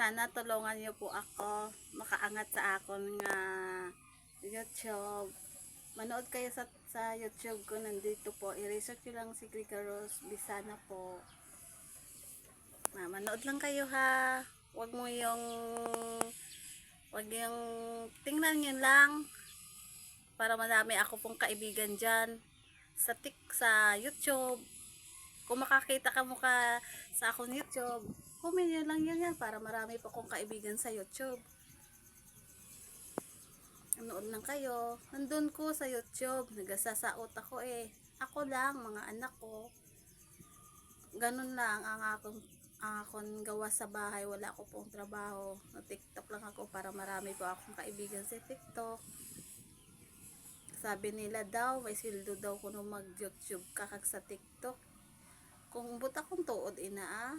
Sana tulungan niyo po ako makaangat sa akon nga YouTube. Manood kayo sa YouTube ko, nandito po. I-research nyo lang si Grigaros Bisana po. Manood lang kayo ha. Wag yung tingnan nyo lang para madami ako pong kaibigan dyan sa YouTube. Kung makakita ka mukha sa akong YouTube, comment nyo lang yan para marami pa akong kaibigan sa YouTube. Nood lang kayo. Nandun ko sa YouTube, nagasasaot ako eh. Ako lang, mga anak ko. Ganun lang ang akong gawa sa bahay. Wala ako pong trabaho. Na-TikTok lang ako para marami po akong kaibigan sa TikTok. Sabi nila daw, may sildo daw kuno mag-YouTube kakag sa TikTok. Kung buta kong tuod ina